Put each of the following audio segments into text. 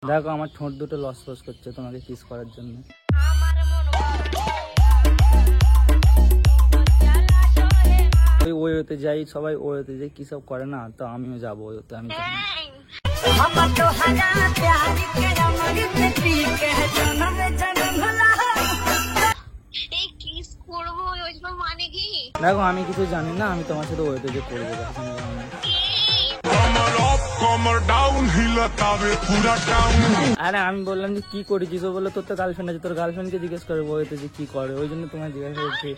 দেখো আমার ঠোঁট দুটো লস ফস করছে তোমাকে কিস করার জন্য। ওই ওতে যাই, সবাই ওই ওতে যাই, কি সব করে না, তো আমিও যাবো ওই ওতে। আমি দেখো আমি কিছু জানি না, আমি তোমার সাথে ওই ওতে যে করবো। আরে আমি বললাম যে কি করেছিস, ও বললো তোর তো গার্লফ্রেন্ড আছে, তোর গার্লফ্রেন্ডকে জিজ্ঞেস করবো ওইতে যে কি করে, ওই জন্য তোমায় জিজ্ঞাসা করছি।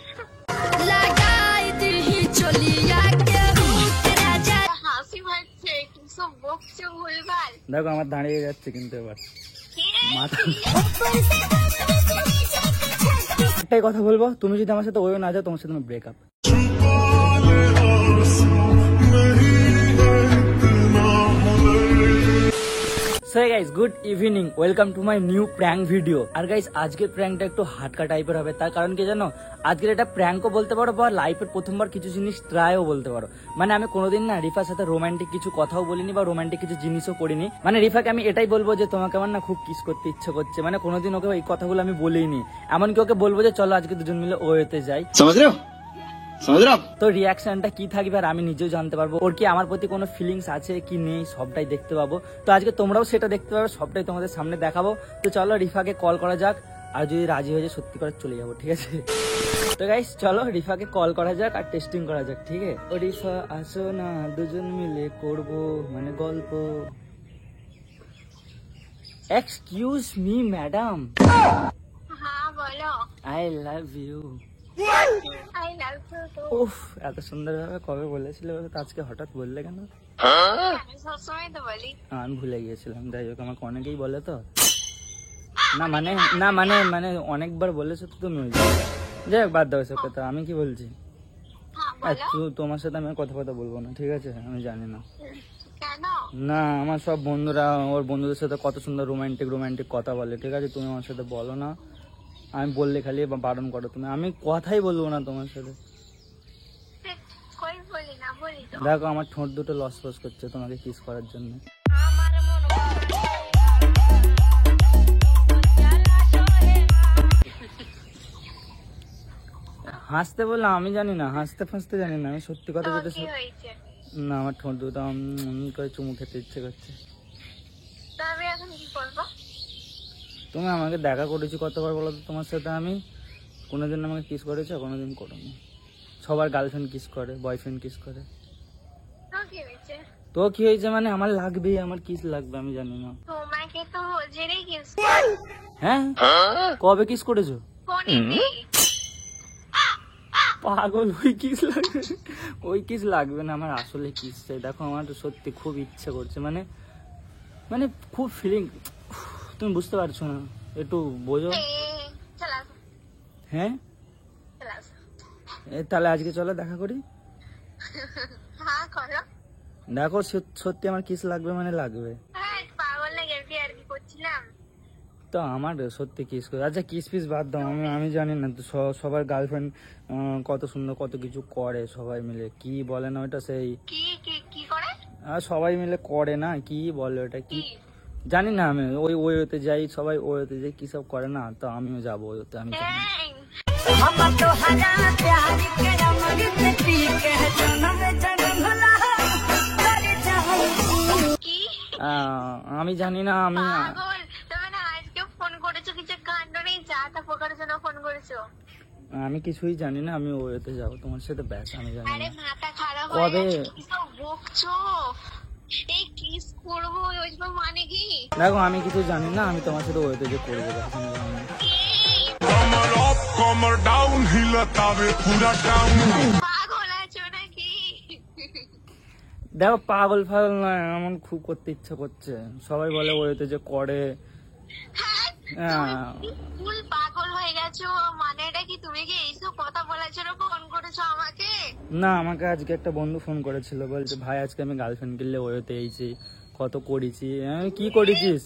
দেখো আমার দাঁড়িয়ে যাচ্ছে কিন্তু এবার মাথা। একটাই কথা বলবো, তুমি যদি আমার সাথে ওই না যাও, তোমার সাথে আমার breakup. So guys good evening, welcome to my new prank video. আর গাইস আজকের প্র্যাঙ্কটা একটু হাটকা টাইপের হবে, তার কারণ কি জানো, আজকের এটা প্র্যাঙ্কও বলতে পারো বা লাইফের প্রথমবার কিছু জিনিস ট্রাইও বলতে পারো। মানে আমি কোনোদিন না রিফার সাথে রোমান্টিক কিছু কথাও বলিনি বা রোমান্টিক কিছু জিনিসও করিনি। মানে রিফাকে আমি এটাই বলবো যে তোমাকে আমার না খুব কিস করতে ইচ্ছে করছে, মানে কোনোদিন ওকে এই কথাগুলো আমি বলিনি। এমনকি ওকে বলবো যে চলো আজকে দুজন মিলে ওয়েতে যাই, তো রিয়াকশনটা কি থাকবে আর আমি নিজেও জানতে পারবো, ওর কি আমার প্রতি কোনো ফিলিংস আছে কি নেই, সবটাই দেখতে পাবো। তো আজকে তোমরাও সেটা দেখতে পাবে, সবটাই তোমাদের সামনে দেখাবো। তো চলো রিফাকে কল করা যাক, আর যদি রাজি হয়ে যায় সত্যি করে চলে যাবো, ঠিক আছে? তো গাইস চলো রিফাকে কল করা যাক আর টেস্টিং করা যাক, ঠিক আছে? ও রিফা আসো না, দুজন মিলে করবো মানে গল্প। Excuse me madam. হ্যাঁ বলো। I love you. উফ এত সুন্দর ভাবে কবে বলেছিলে, আজকে হঠাৎ বললে কেন? আমি ভুলে গিয়েছিলাম, যাই হোক আমাকে অনেকেই বলে তো, না মানে অনেকবার বলেছো তো তুমি, যাই হোক বাদ দাও সব কথা। আমি কি বলছি, তোমার সাথে আমি কথা বলবো না, ঠিক আছে? আমি জানি না, না আমার সব বন্ধুরা ওর বন্ধুদের সাথে কত সুন্দর রোমান্টিক কথা বলে, ঠিক আছে? তুমি আমার সাথে বলো না, আমি বললে খালি বারণ করো তুমি, আমি কথাই বলবো না তোমার সাথে। দেখো আমার ঠোঁট দুটো লস ফস করছে তোমাকে কিস করার জন্য। হাসতে বললাম, আমি জানি না, হাসতে ফাঁসতে জানি না, আমি সত্যি কথা যেটা না, আমার ঠোঁট দুটো করে চুমু খেতে ইচ্ছে করছে। তুমি আমাকে দেখা করেছি কতবার বলো তো তোমার সাথে, আমি কোনোদিন আমাকে কিস করেছো? কোনোদিন করোনি। সবার গার্লফ্রেন্ড কিস করে, বয়ফ্রেন্ড কিস করে, তো কি হয়েছে? মানে আমার লাগবে, আমার কিস লাগবে, আমি জানি না। হ্যাঁ কবে কিস করেছো? পাগল, ওই কিস লাগবে, ওই কিস লাগবে না, আমার আসলে কিস চাই। দেখো আমার সত্যি খুব ইচ্ছে করছে, মানে মানে খুব ফিলিং, তুমি বুঝতে পারছো না, একটু বোঝো। হ্যাঁ তাহলে আজকে চলো দেখা করি। দেখো সত্যি আমার কিস লাগবে, মানে লাগবে তো আমার সত্যি কিস করে। আচ্ছা কিস পিস বাদ দাও, আমি জানি না তো, সবার গার্লফ্রেন্ড কত সুন্দর কত কিছু করে, সবাই মিলে কি বলে না ওটা, সেই সবাই মিলে করে না, কি বলে ওটা, কি জানি না আমি। ওই ওতে যাই, সবাই ওই ওতে যাই, কি সব করে না, তো আমিও যাবো ওই ওতে। আমি আমি জানি না, আমি কিছুই জানি না, আমি ওইতে যাবো তোমার সাথে, ব্যাস। আমি জানি না কবে। দেখো আমি কিছু জানি না, আমি তোমার সাথে ওইতে যে করবো। দেখো পাগল ফাগল নয়, এমন খুব করতে ইচ্ছা করছে, সবাই বলে ওইতে যে করে। না আমাকে আজকে একটা বন্ধু ফোন করেছিল, বলছে ভাই আজকে আমি গার্লফ্রেন্ড কিনলে ওইতে এইছি, কত করেছি। আমি কি করেছিস?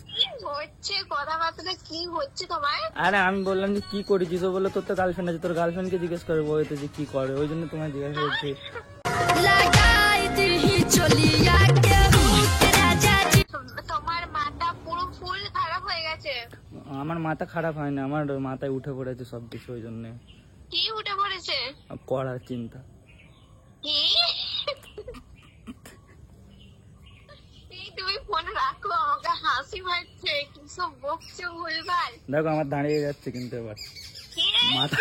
আরে আমি বললাম যে কি করেছিস, ও বললো তোর তো গার্লফ্রেন্ড আছে, তোর গার্লফ্রেন্ডকে জিজ্ঞেস করবো ওইতে যে কি করে, ওই জন্য তোমায় জিজ্ঞাসা করছি। তোমার মাথা পুরো ফুল হয়ে গেছে। আমার মাথা খারাপ হয় না, আমার মাথায় উঠে পড়েছে সবকিছু, ওই জন্য কি উঠে পড়েছে? করার চিন্তা। কি? এই তুমি ফোন রাখো, আমাকে হাসি পাচ্ছে, কি সব বকছো ভুলভাল। দেখো আমার দাঁড়িয়ে যাচ্ছে কিন্তু এবার কি রে? মাথা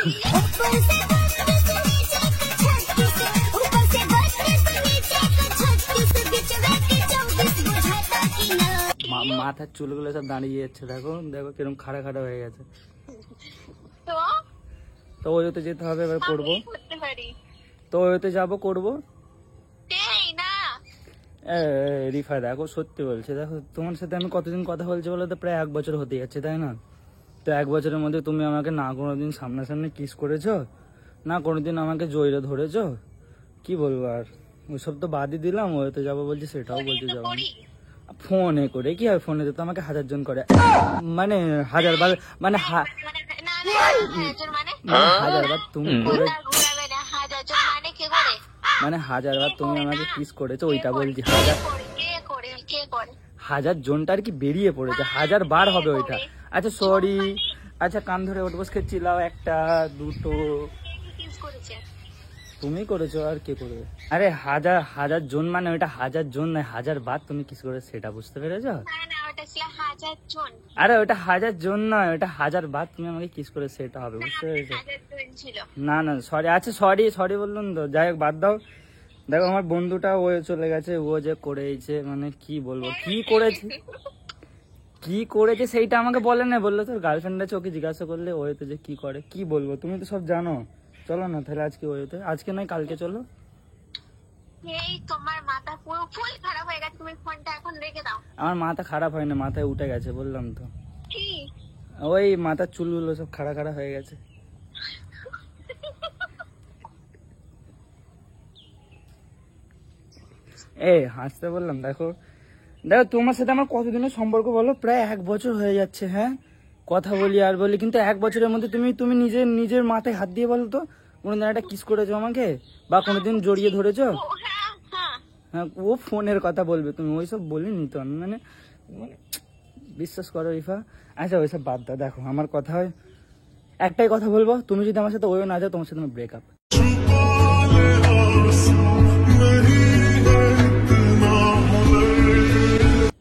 মাথার চুলগুলো সব দাঁড়িয়ে যাচ্ছে, দেখো দেখো কিরকম খাড়া খাড়া হয়ে গেছে। তো তো ওইতে যেতে হবে, এবার করবো। আমি করতে পারি। তো ওইতে যাবো, করবো। এই না, রিফা দেখো সত্যি বলছে, দেখো তোমার সাথে আমি কতদিন কথা বলছি বলো তো, প্রায় 1 বছর হতে যাচ্ছে, তাই না? তো 1 বছরের মধ্যে তুমি আমাকে না কোনোদিন সামনাসামনি কিস করেছো, না কোনোদিন আমাকে জড়িয়ে ধরেছো, কি বলবো আর। ওইসব তো বাদই দিলাম, ওইতে যাবো বলছি, সেটাও বলতে তো যাবো না। করি। ফোনে করে কি হয়, ফোনে তো আমাকে 1000 জন করে, মানে 1000 বার, মানে না না, হাজার মানে 1000 বার তুমি করে, কোথা ঘুরাবে না, হাজার জন মানে কে করে? মানে 1000 বার তুমি আমাকে কিস করেছো, ওইটা বলছি। কে করে? কে করে? কে করে? 1000 জনটা আর কি বেরিয়ে পড়েছে, 1000 বার হবে ওইটা। আচ্ছা সরি, আচ্ছা কান ধরে ওঠ বস খেয়েছিলাম, 1টা 2টো কিস করেছে? তুমি করেছো, আর কে করবে? আরে হাজার জন মানে ওইটা 1000 জন নয়, 1000 বার তুমি কিস করে, সেটা বুঝতে পেরেছো? না না, ওটা ছিল হাজার জন। আরে ওইটা 1000 জন নয়, ওইটা 1000 বার তুমি আমাকে কিস করে, সেটা হবে, বুঝতে পেরেছো? হাজার জন ছিল। না না সরি, আচ্ছা সরি বললাম তো, যাই হোক বাদ দাও। দেখো আমার বন্ধুটা ও চলে গেছে, ও যে করেছে, মানে কি বলবো, কি করেছে সেইটা আমাকে বলে না, বললো তোর গার্লফ্রেন্ড আছে, ওকে জিজ্ঞাসা করলে ওয়েতে যে কি করে, কি বলবো, তুমি তো সব জানো। চলো না তাহলে আজকে ওয়েতে, আজকে নয় কালকে চলো। এই তোমার মাথা পুরো ফুল খারাপ হয়ে গেছে, তুমি ফোনটা এখন রেখে দাও। আমার মাথা খারাপ হয় না, মাথায় উঠে গেছে বললাম তো, কি? ওই মাথার চুলগুলো সব খাড়া খাড়া হয়ে গেছে। হাসতে বললাম, দেখো দেখো তোমার সাথে আমার কতদিনের সম্পর্ক বলো, প্রায় 1 বছর হয়ে যাচ্ছে। হ্যাঁ কথা বলি আর বলি, কিন্তু 1 বছরের মধ্যে তুমি নিজের মাথায় হাত দিয়ে বলো তো, কোনোদিন একটা কিস করেছো আমাকে, বা কোনোদিন জড়িয়ে ধরেছো? ও হ্যাঁ হ্যাঁ, হ্যাঁ ও ফোনের কথা বলবে, তুমি ওইসব বলিনি তো, মানে বিশ্বাস করো রিফা। আচ্ছা ওইসব বাদ দাও, দেখো আমার কথা হয়, একটাই কথা বলবো, তুমি যদি আমার সাথে ওই না যাও, তোমার সাথে আমার ব্রেকআপ।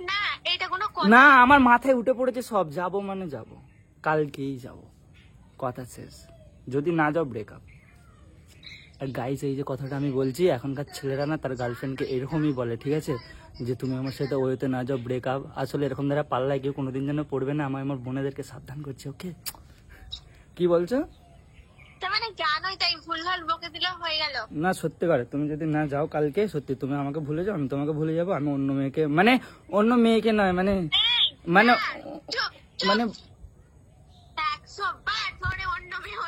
না এটা কোনো কথা না আমার মাথায় উঠে পড়েছে সব, যাবো মানে যাবো, কালকেই যাবো, কথা শেষ। যদি না যাও ব্রেকআপ। আর গাইস এই যে কথাটা আমি বলছি, এখনকার ছেলেরা না তার গার্লফ্রেন্ডকে এরকমই বলে, ঠিক আছে, যে তুমি আমার সাথে ওয়েতে না যাও ব্রেকআপ। আসলে এরকম দ্বারা পাল্লায় কেউ কোনোদিন যেন পড়বে না, আমার বোনেদেরকে সাবধান করছে, ওকে? কি বলছো? তার মানে জানোই, তাই ভুলভাল বকে দিলে হয়ে গেল। না সত্যি করে, তুমি যদি না যাও কালকে, সত্যি তুমি আমাকে ভুলে যাও, আমি তোমাকে ভুলে যাবো, আমি অন্য মেয়েকে, মানে অন্য মেয়েকে নয়, মানে মানে চুপ মানে 100 বার ধরে অন্য মেয়ে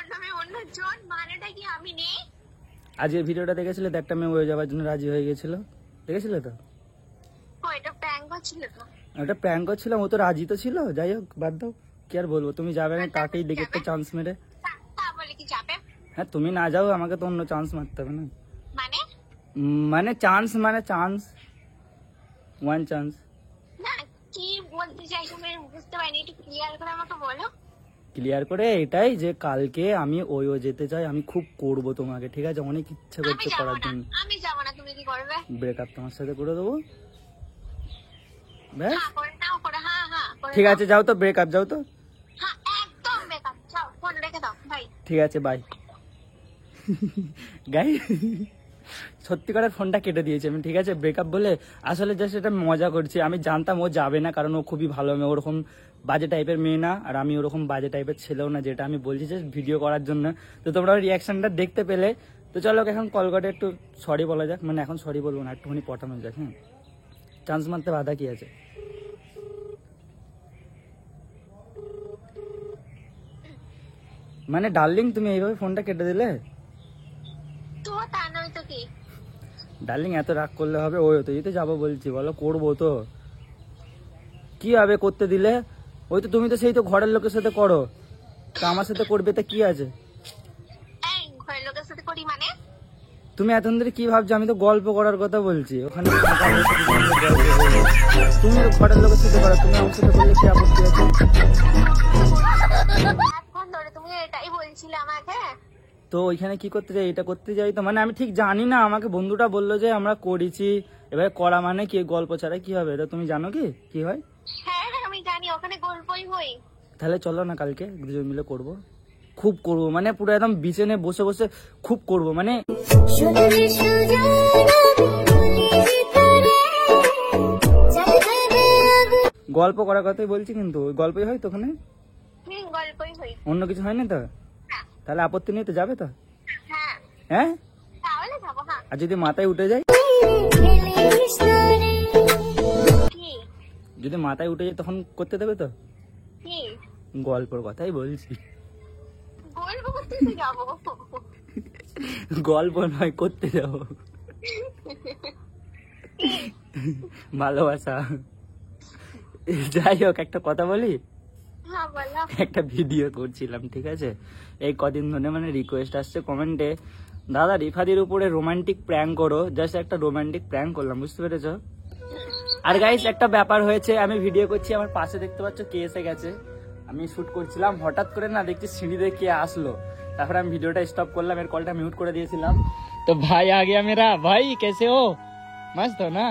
অন্য জন, মানেটা কি আমি নেই? আজ এই ভিডিওটা দেখেছিলে, একটা মেয়ে হয়ে যাওয়ার জন্য রাজি হয়ে গেছিল, দেখেছিলে তো? ও এটা প্র্যাঙ্ক হচ্ছিল তো। ওটা প্র্যাঙ্ক করছিলাম, ও তো রাজি তো ছিল। যাই হোক বাদ দাও, কি আর বলবো, তুমি যাবে না, তাকেই দেখে একটা চান্স মেরে। তা বলে কি যাবে? হ্যাঁ তুমি না যাও, আমাকে তো অন্য চান্স মারতে হবে না, মানে মানে চান্স, 1 চান্স। না, কি বলতে চাইছো আমি বুঝতে পারিনি, একটু ক্লিয়ার করে আমাকে বলো। ক্লিয়ার করে এটাই যে কালকে আমি ওই যেতে চাই, আমি খুব করব তোমাকে, ঠিক আছে, অনেক ইচ্ছে করছে করার জন্য। আমি যাবো না, তুমি কি করবে? ব্রেকআপ তোমার সাথে করে দেবো, ব্যাস। হ্যাঁ করে নাও, করে হ্যাঁ হ্যাঁ করে ঠিক নাও। আছে যাও তো, ব্রেকআপ যাও তো। হ্যাঁ একদম বেকার, যাও ফোন রেখে দাও ভাই। ঠিক আছে বাই। গাই সত্যি করে ফোনটা কেটে দিয়েছি আমি, ঠিক আছে, ব্রেকআপ বলে। আসলে জাস্ট এটা মজা করছি, আমি জানতাম ও যাবে না, কারণ ও খুবই ভালো মেয়ে, ওরকম বাজে টাইপের মেয়ে না, আর আমি ওরকম বাজে টাইপের ছেলেও না, যেটা আমি বলছি জাস্ট ভিডিও করার জন্য। তো তোমরা রিয়াকশনটা দেখতে পেলে, তো চলো এখন কল করে একটু সরি বলা যাক, মানে এখন সরি বলবো না, একটুখানি পটানো যাক। হ্যাঁ চান্স মারতে বাধা কি আছে? মানে ডার্লিং তুমি এইভাবে ফোনটা কেটে দিলে? তো তা নয় তো কি? ডার্লিং এত রাগ করলে হবে? ওই তো যেতে যাবো বলছি, বলো করবো তো, কি হবে করতে দিলে? ওই তো তুমি তো সেই তো ঘরের লোকের সাথে করো, তো আমার সাথে করবে তো কি আছে? এই ঘরের লোকের সাথে করি মানে? তুমি এতক্ষণ ধরে কি ভাবছো? আমি তো গল্প করার কথা বলছি, ওখানে তুমি তো ঘরের লোকের সাথে করো, তুমি আমার সাথে করলে কি আপত্তি আছে? তো ওইখানে কি করতে যাই, এটা করতে যাই তো মানে আমি ঠিক জানি না, আমাকে বন্ধুটা বললো যে আমরা করেছি, এবার করা মানে কি গল্প ছাড়া কি হবে, এটা তুমি জানো কি হয়? হ্যাঁ হ্যাঁ আমি জানি, ওখানে গল্পই হই। তাহলে চলো না কালকে দুজন মিলে করবো, খুব করবো মানে পুরো একদম বিছানে বসে বসে খুব করবো মানে। গল্প করার কথাই বলছি, কিন্তু ওই গল্পই হয় তো ওখানে, গল্পই হই। অন্য কিছু হয় না তো? হ্যাঁ তাহলে আপত্তি নেই তো, যাবে তো? হ্যাঁ হ্যাঁ, তাহলে যাবো। হ্যাঁ আর যদি মাথায় উঠে যায়, কি যদি মাথায় উঠে যায় তখন করতে দেবে তো? কি গল্পর কথাই বলছি, গল্প করতে তো যাবো। গল্প নয় করতে যাবো, ভালোবাসা। যাই হোক, একটা কথা বলি, হ্যাঁ বলো। একটা ভিডিও করছিলাম, ঠিক আছে, এই কদিন ধরে মানে রিকোয়েস্ট আসছে কমেন্টে, দাদা রিফাদির উপরে রোমান্টিক প্র্যাঙ্ক করো, জাস্ট একটা রোমান্টিক প্র্যাঙ্ক করলাম, বুঝতে পেরেছো? আর গাইস একটা ব্যাপার হয়েছে, আমি ভিডিও করছি, আমার পাশে দেখতে পাচ্ছ কে এসে গেছে, আমি শুট করছিলাম, হঠাৎ করে না দেখছি সিঁড়ি দিয়ে কে আসলো, তারপরে আমি ভিডিওটা স্টপ করলাম, এর কলটা মিউট করে দিয়েছিলাম। তো ভাই আ গিয়া মেরা ভাই, কেসে ও? মাস্ত তো না?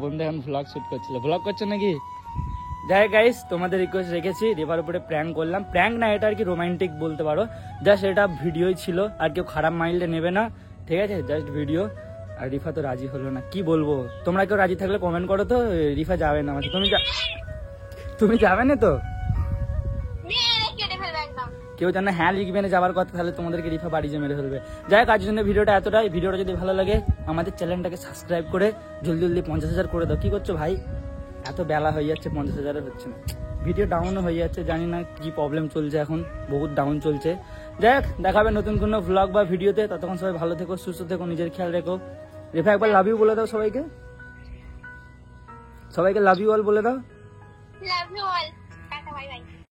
বন্ধু এখন ভ্লগ শুট করছিল, ভ্লগ করছো নাকি? যাই গাইস, তোমাদের রিকোয়েস্ট রেখেছি, রিভার উপরে প্র্যাঙ্ক করলাম, প্র্যাঙ্ক না এটা আর কি রোমান্টিক বলতে পারো, জাস্ট এটা ভিডিওই ছিল, আর কেউ খারাপ মাইন্ডে নেবে না, ঠিক আছে, জাস্ট ভিডিও। আর রিফা তো রাজি হলো না, কি বলবো, তোমরা কেউ রাজি থাকলে কমেন্ট করো তো, রিফা যাবে না আমাকে, তুমি যাবে না তো? কেটে ফেলবে একদম। কেউ জানে হ্যাঁ লিখবে না যাবার কথা, তাহলে তোমাদেরকে রিফা বাড়ি যে মেরে ফেলবে। যাই হোক, আজকের জন্য ভিডিওটা এতটাই, ভিডিওটা যদি ভালো লাগে আমাদের চ্যানেলটাকে সাবস্ক্রাইব করে জলদি জলদি 50,000 করে দাও। কি করছো ভাই, এত বেলা হয়ে যাচ্ছে, 50,000 হচ্ছে না, ভিডিও ডাউনও হয়ে যাচ্ছে, জানি না কি প্রবলেম চলছে এখন, বহুত ডাউন চলছে। যাই হোক, দেখাবে নতুন কোনো ভ্লগ বা ভিডিওতে, ততক্ষণ সবাই ভালো থেকো, সুস্থ থেকো, নিজের খেয়াল রেখো। রিফা একবার লাভ ইউ বলে দাও সবাইকে, সবাইকে লাভ ইউ অল বলে দাও। Love you